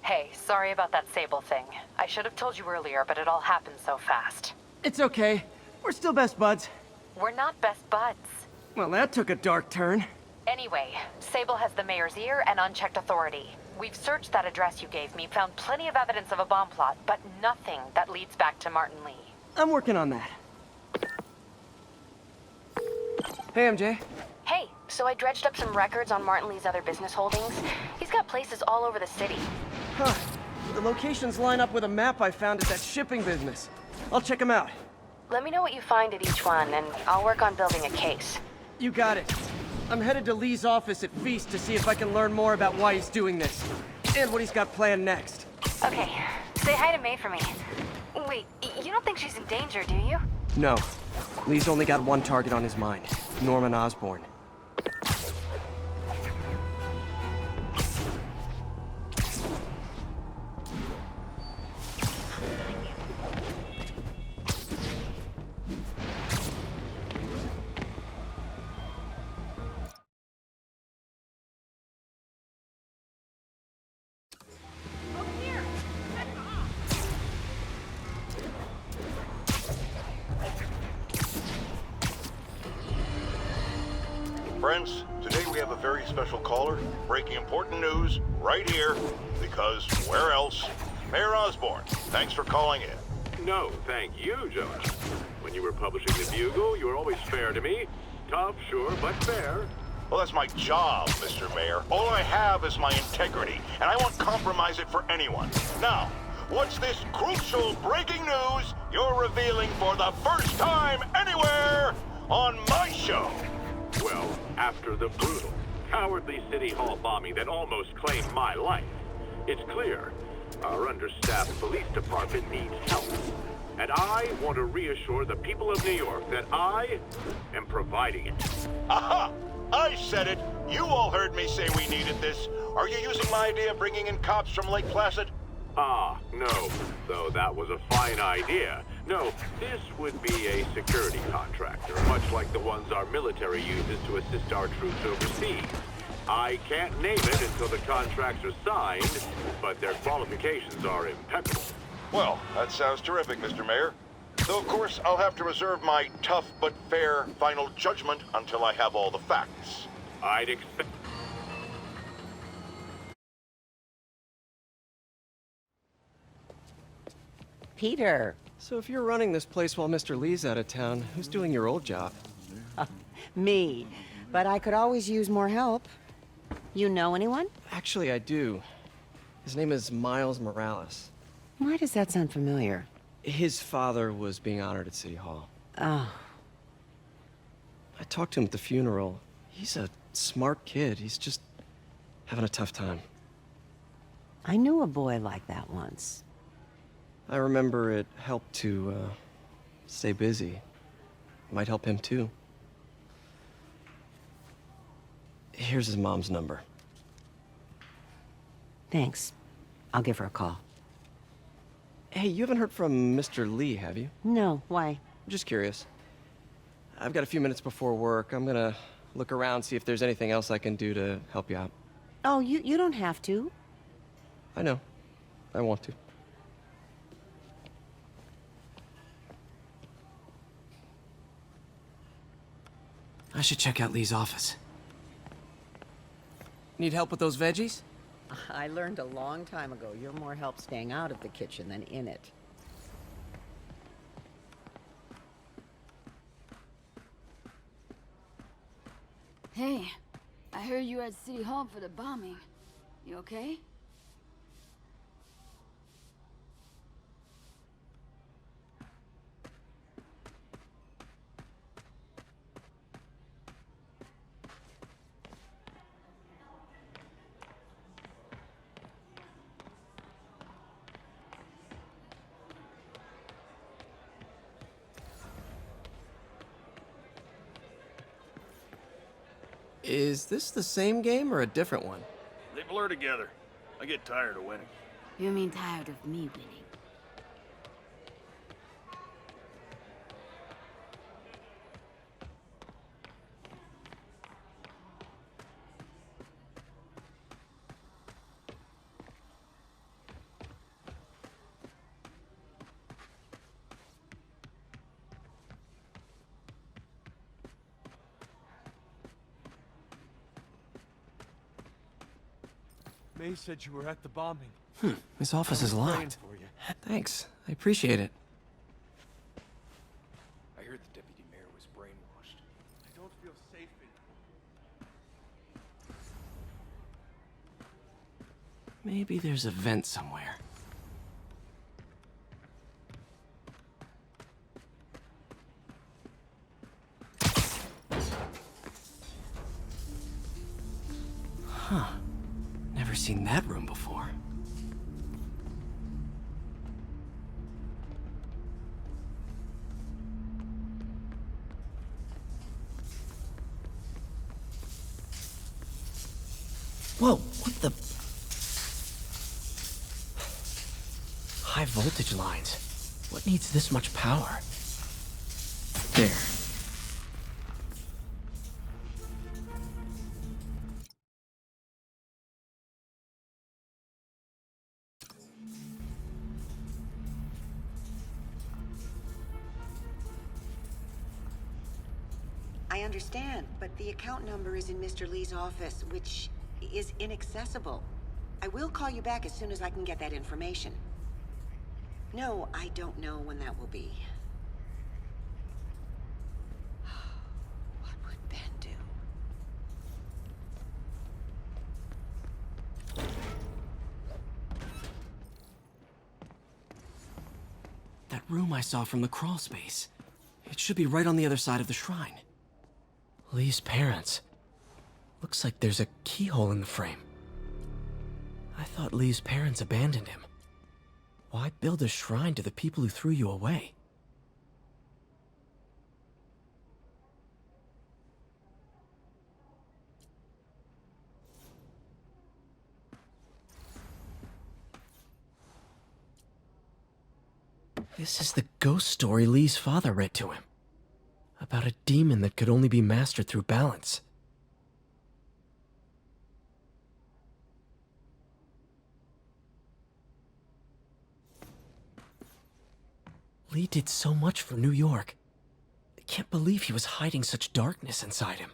Hey, sorry about that Sable thing. I should have told you earlier, but it all happened so fast. It's okay. We're still best buds. We're not best buds. Well, that took a dark turn. Anyway, Sable has the mayor's ear and unchecked authority. We've searched that address you gave me, found plenty of evidence of a bomb plot, but nothing that leads back to Martin Lee. I'm working on that. Hey, MJ. Hey, so I dredged up some records on Martin Lee's other business holdings. He's got places all over the city. Huh. The locations line up with a map I found at that shipping business. I'll check them out. Let me know what you find at each one, and I'll work on building a case. You got it. I'm headed to Lee's office at Feast to see if I can learn more about why he's doing this. And what he's got planned next. Okay, say hi to May for me. Wait, you don't think she's in danger, do you? No. Lee's only got one target on his mind. Norman Osborn. Friends, today we have a very special caller, breaking important news right here, because where else? Mayor Osborn, thanks for calling in. No, thank you, Jonah. When you were publishing the Bugle, you were always fair to me. Tough, sure, but fair. Well, that's my job, Mr. Mayor. All I have is my integrity, and I won't compromise it for anyone. Now, what's this crucial breaking news you're revealing for the first time anywhere on my show? Well, after the brutal, cowardly City Hall bombing that almost claimed my life, it's clear our understaffed police department needs help. And I want to reassure the people of New York that I am providing it. Aha! I said it! You all heard me say we needed this. Are you using my idea of bringing in cops from Lake Placid? Ah, no. Though that was a fine idea. No, this would be a security contractor, much like the ones our military uses to assist our troops overseas. I can't name it until the contracts are signed, but their qualifications are impeccable. Well, that sounds terrific, Mr. Mayor. Though, of course, I'll have to reserve my tough but fair final judgment until I have all the facts. I'd expect... Peter. So if you're running this place while Mr. Lee's out of town, who's doing your old job? Me. But I could always use more help. You know anyone? Actually, I do. His name is Miles Morales. Why does that sound familiar? His father was being honored at City Hall. Oh. I talked to him at the funeral. He's a smart kid. He's just having a tough time. I knew a boy like that once. I remember it helped to, stay busy. Might help him, too. Here's his mom's number. Thanks. I'll give her a call. Hey, you haven't heard from Mr. Lee, have you? No, why? I'm just curious. I've got a few minutes before work. I'm gonna look around, see if there's anything else I can do to help you out. Oh, you don't have to. I know. I want to. I should check out Lee's office. Need help with those veggies? I learned a long time ago you're more help staying out of the kitchen than in it. Hey, I heard you were at City Hall for the bombing. You okay? Is this the same game or a different one? They blur together. I get tired of winning. You mean tired of me winning? May said you were at the bombing. This office is Praying locked. for you. Thanks. I appreciate it. I heard the deputy mayor was brainwashed. I don't feel safe in here. Maybe there's a vent somewhere. Huh. Never seen that room before. Whoa, what the? High voltage lines. What needs this much power? There. I understand, but the account number is in Mr. Lee's office, which is inaccessible. I will call you back as soon as I can get that information. No, I don't know when that will be. What would Ben do? That room I saw from the crawl space. It should be right on the other side of the shrine. Lee's parents. Looks like there's a keyhole in the frame. I thought Lee's parents abandoned him. Why build a shrine to the people who threw you away? This is the ghost story Lee's father read to him. About a demon that could only be mastered through balance. Lee did so much for New York. I can't believe he was hiding such darkness inside him.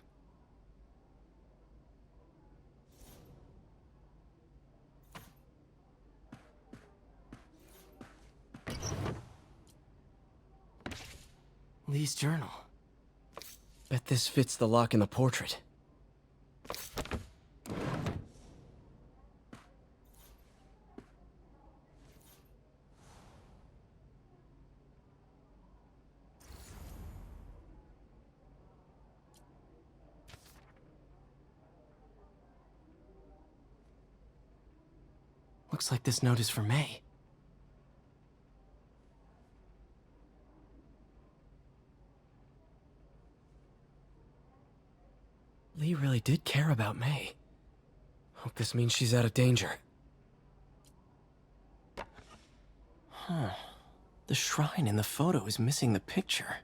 Lee's journal. Bet this fits the lock in the portrait. Looks like this note is for May. Lee really did care about May. Hope this means she's out of danger. Huh. The shrine in the photo is missing the picture.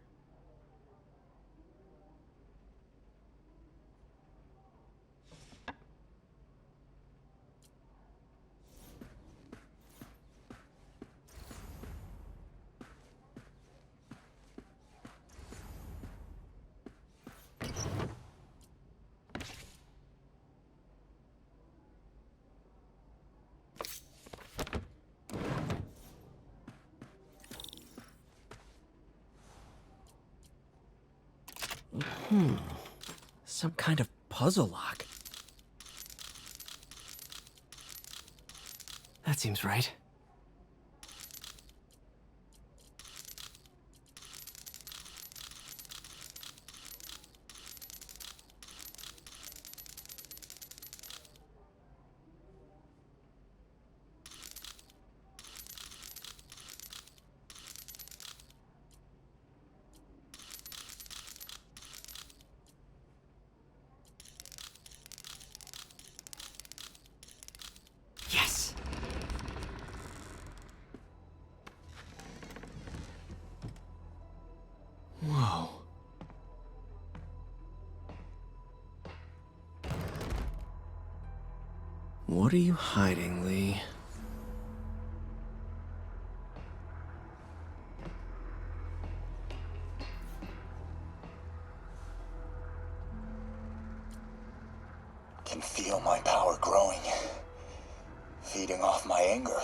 Some kind of puzzle lock. That seems right. Yes! Whoa. What are you hiding, Lee? Can feel my power growing. feeding off my anger.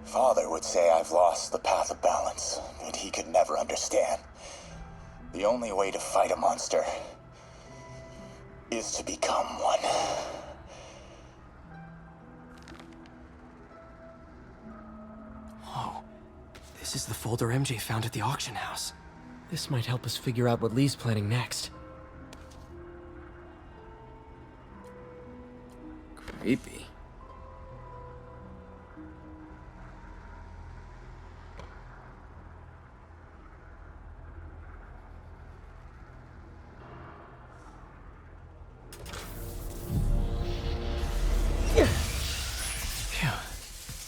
Father would say I've lost the path of balance, but he could never understand. The only way to fight a monster is to become one. Whoa. This is the folder MJ found at the auction house. This might help us figure out what Lee's planning next. Creepy. Phew.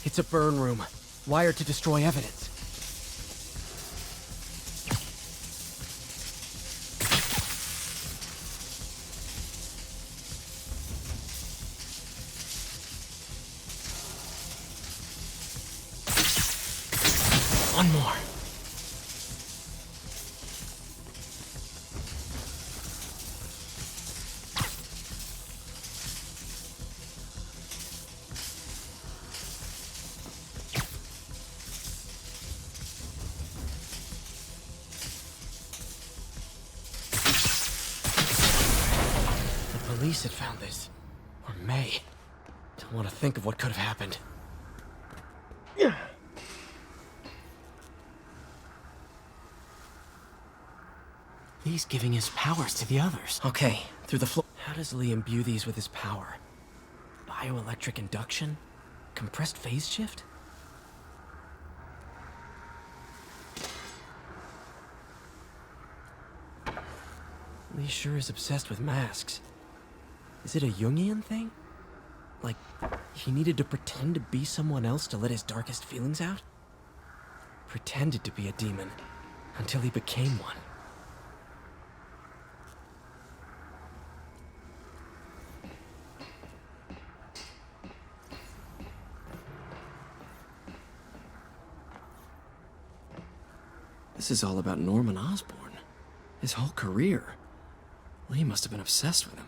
It's a burn room, wired to destroy evidence. One more. The police had found this. Or may. Don't want to think of what could have happened. Lee's giving his powers to the others. Okay, through the floor. How does Lee imbue these with his power? Bioelectric induction? Compressed phase shift? Lee sure is obsessed with masks. Is it a Jungian thing? Like, he needed to pretend to be someone else to let his darkest feelings out? Pretended to be a demon, until he became one. This is all about Norman Osborn. His whole career. Lee must have been obsessed with him.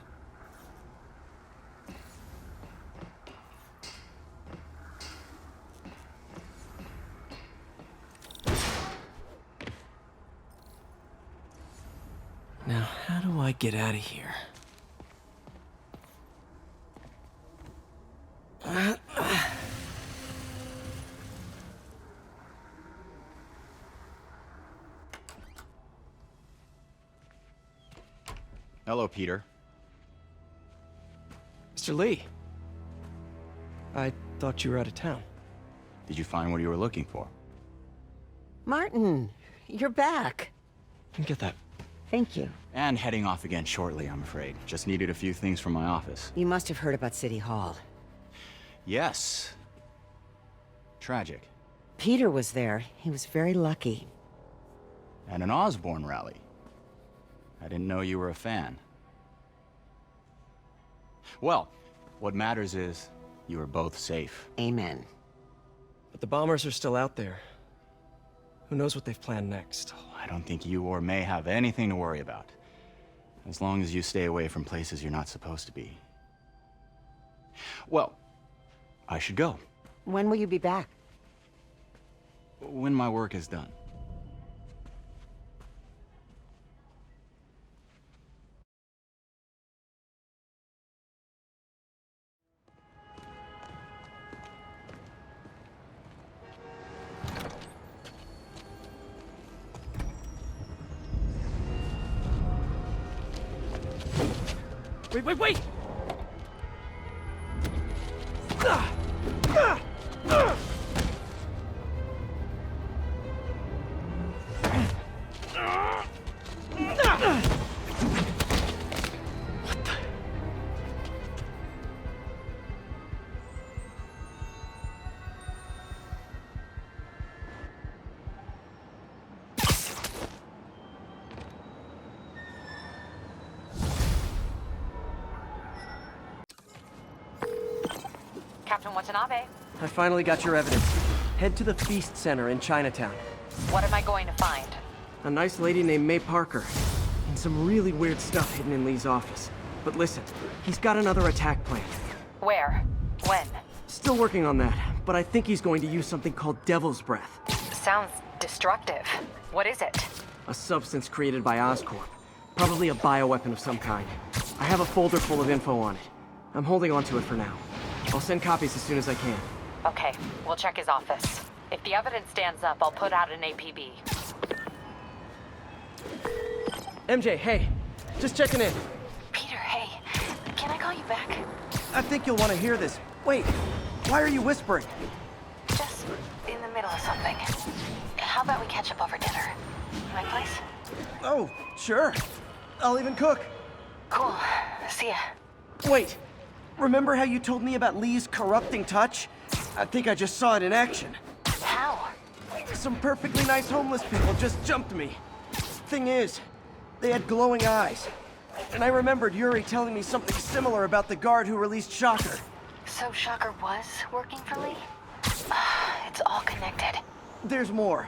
Now, how do I get out of here? Hello, Peter. Mr. Lee. I thought you were out of town. Did you find what you were looking for? Martin, you're back. Get that. Thank you. And heading off again shortly, I'm afraid. Just needed a few things from my office. You must have heard about City Hall. Yes. Tragic. Peter was there. He was very lucky. And an Osborn rally. I didn't know you were a fan. Well, what matters is you are both safe. Amen. But the bombers are still out there. Who knows what they've planned next? I don't think you or May have anything to worry about. As long as you stay away from places you're not supposed to be. Well, I should go. When will you be back? When my work is done. Wait! Captain Watanabe. I finally got your evidence. Head to the Feast Center in Chinatown. What am I going to find? A nice lady named May Parker. And some really weird stuff hidden in Lee's office. But listen, he's got another attack plan. Where? When? Still working on that, but I think he's going to use something called Devil's Breath. Sounds destructive. What is it? A substance created by Oscorp. Probably a bioweapon of some kind. I have a folder full of info on it. I'm holding on to it for now. I'll send copies as soon as I can. Okay, we'll check his office. If the evidence stands up, I'll put out an APB. MJ, hey. Just checking in. Peter, hey. Can I call you back? I think you'll want to hear this. Wait, why are you whispering? Just in the middle of something. How about we catch up over dinner? My place? Oh, sure. I'll even cook. Cool. See ya. Wait, remember how you told me about Lee's corrupting touch? I think I just saw it in action. How? Some perfectly nice homeless people just jumped me. Thing is, they had glowing eyes. And I remembered Yuri telling me something similar about the guard who released Shocker. So Shocker was working for Lee? It's all connected. There's more,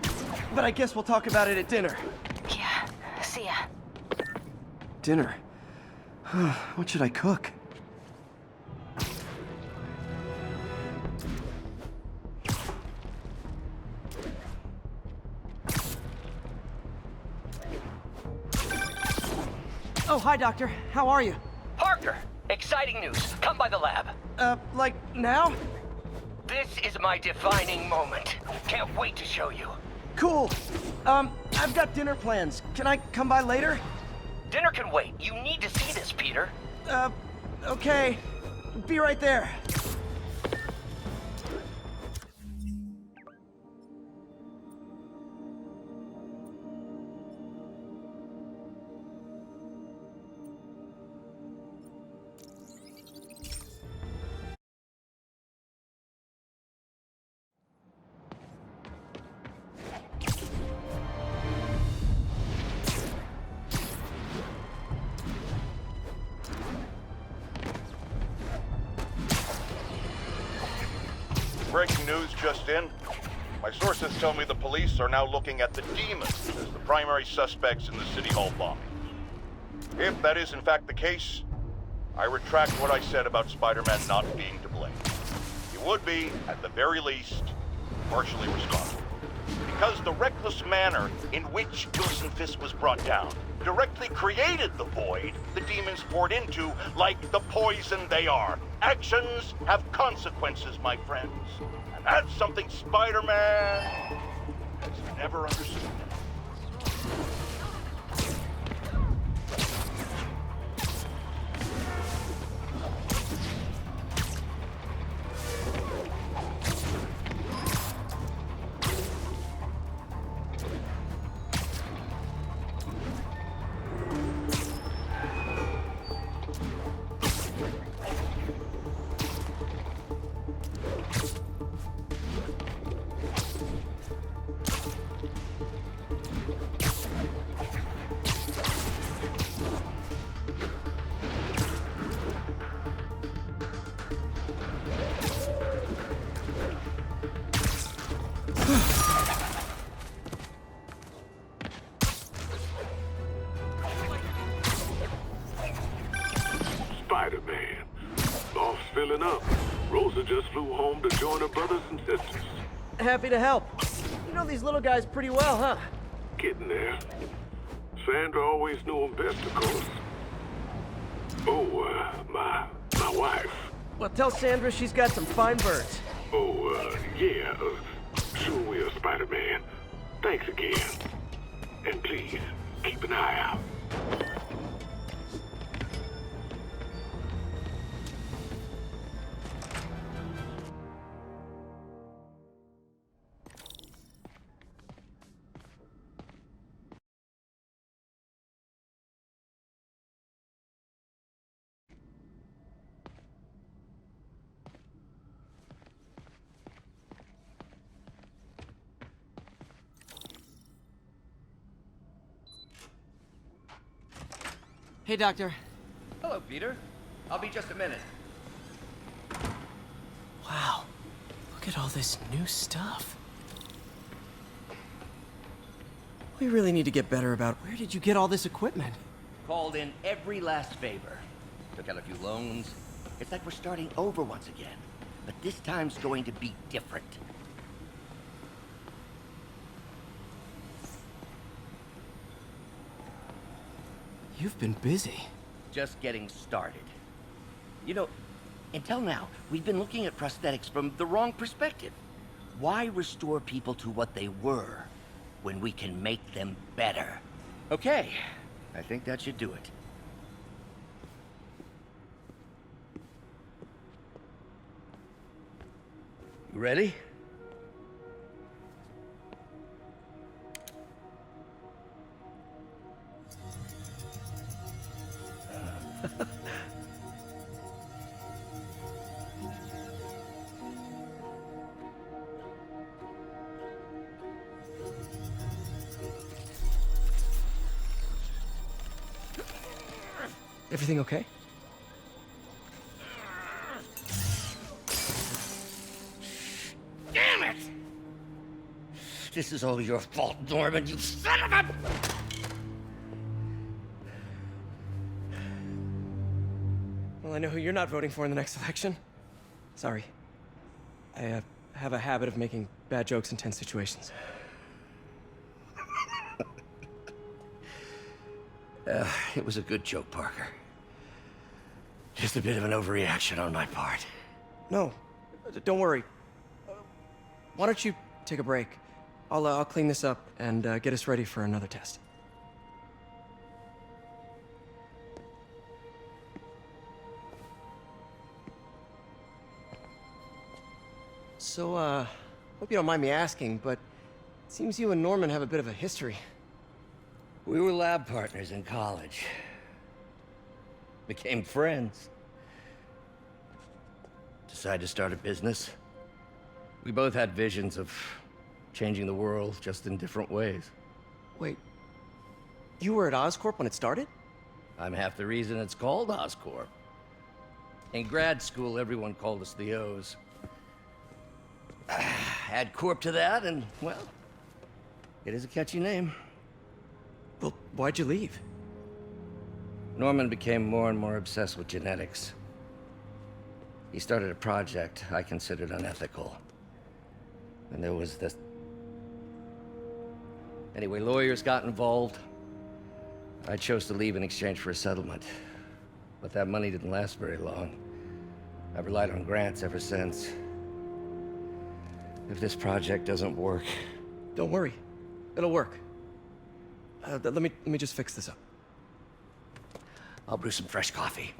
but I guess we'll talk about it at dinner. Yeah, see ya. Dinner? What should I cook? Oh, hi, Doctor. How are you? Parker! Exciting news. Come by the lab. Like now? This is my defining moment. Can't wait to show you. Cool. I've got dinner plans. Can I come by later? Dinner can wait. You need to see this, Peter. Okay. Be right there. Breaking news just in. My sources tell me the police are now looking at the demons as the primary suspects in the City Hall bombing. If that is in fact the case, I retract what I said about Spider-Man not being to blame. He would be, at the very least, partially responsible. Because the reckless manner in which Wilson Fisk was brought down directly created the void the demons poured into, like the poison they are. Actions have consequences, my friends. And that's something Spider-Man has never understood. Spider-Man. Loft's filling up. Rosa just flew home to join her brothers and sisters. Happy to help. You know these little guys pretty well, huh? Getting there. Sandra always knew him best, of course. Oh, my wife. Well, tell Sandra she's got some fine birds. Oh, yeah. Sure will, Spider-Man. Thanks again. And please, keep an eye out. Hey, Doctor. Hello, Peter. I'll be just a minute. Wow. Look at all this new stuff. We really need to get better about where did you get all this equipment? Called in every last favor. Took out a few loans. It's like we're starting over once again. but this time's going to be different. You've been busy. Just getting started. You know, until now, we've been looking at prosthetics from the wrong perspective. Why restore people to what they were when we can make them better? Okay, I think that should do it. You ready? Everything okay? Damn it! This is all your fault, Norman, you son of a... Well, I know who you're not voting for in the next election. Sorry. I have a habit of making bad jokes in tense situations. It was a good joke, Parker. Just a bit of an overreaction on my part. No, don't worry. Why don't you take a break? I'll clean this up and get us ready for another test. So, hope you don't mind me asking, but it seems you and Norman have a bit of a history. We were lab partners in college. Became friends. Decided to start a business. We both had visions of changing the world, just in different ways. Wait, you were at Oscorp when it started? I'm half the reason it's called Oscorp. In grad school, everyone called us the O's. Add Corp to that, and, well, it is a catchy name. Well, why'd you leave? Norman became more and more obsessed with genetics. He started a project I considered unethical. And there was this... Anyway, lawyers got involved. I chose to leave in exchange for a settlement. But that money didn't last very long. I've relied on grants ever since. If this project doesn't work... Don't worry. It'll work. Let me just fix this up. I'll brew some fresh coffee.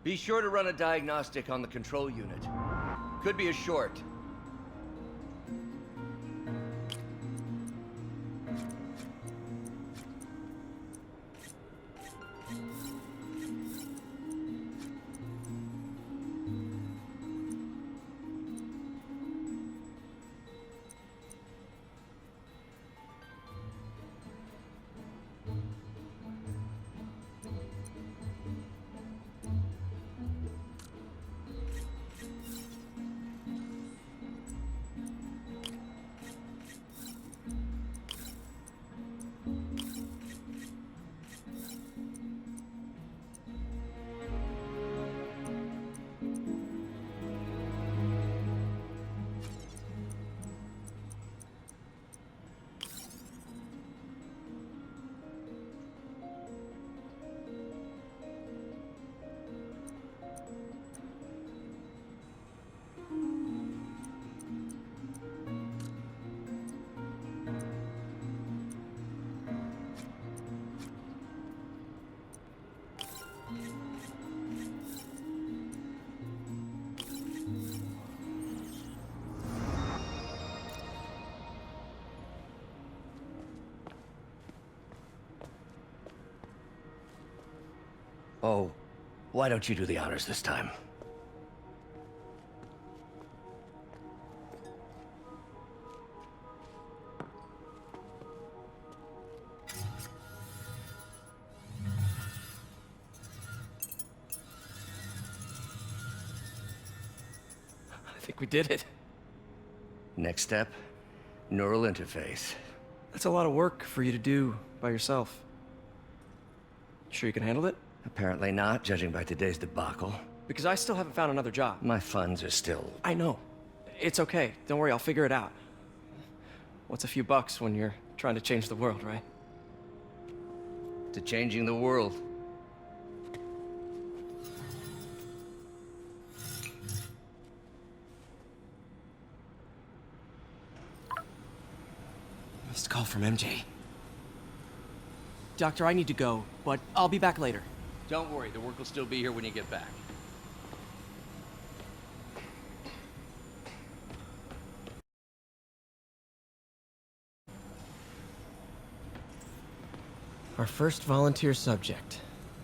Be sure to run a diagnostic on the control unit. Could be a short. Oh, why don't you do the honors this time? I think we did it. Next step, neural interface. That's a lot of work for you to do by yourself. Sure you can handle it? Apparently not, judging by today's debacle. Because I still haven't found another job. My funds are still... I know. It's okay. Don't worry, I'll figure it out. What's a few bucks when you're trying to change the world, right? To changing the world. Missed call from MJ. Doctor, I need to go, but I'll be back later. Don't worry, the work will still be here when you get back. Our first volunteer subject,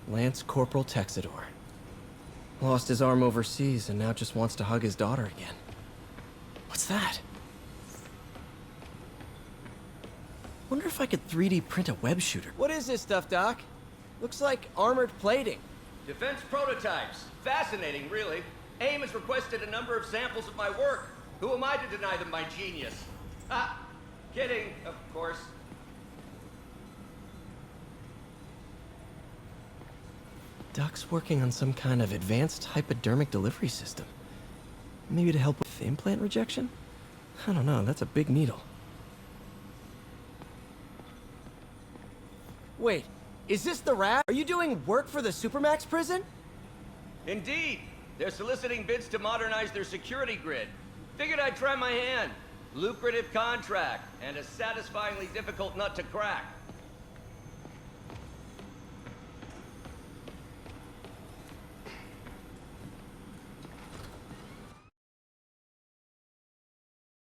Lance Corporal Texador. Lost his arm overseas and now just wants to hug his daughter again. What's that? Wonder if I could 3D print a web shooter. What is this stuff, Doc? Looks like armored plating. Defense prototypes. Fascinating, really. AIM has requested a number of samples of my work. Who am I to deny them my genius? Ah, kidding, of course. Doc's working on some kind of advanced hypodermic delivery system. Maybe to help with implant rejection? I don't know, that's a big needle. Wait, is this the rat? Are you doing work for the Supermax prison? Indeed. They're soliciting bids to modernize their security grid. Figured I'd try my hand. Lucrative contract, and a satisfyingly difficult nut to crack.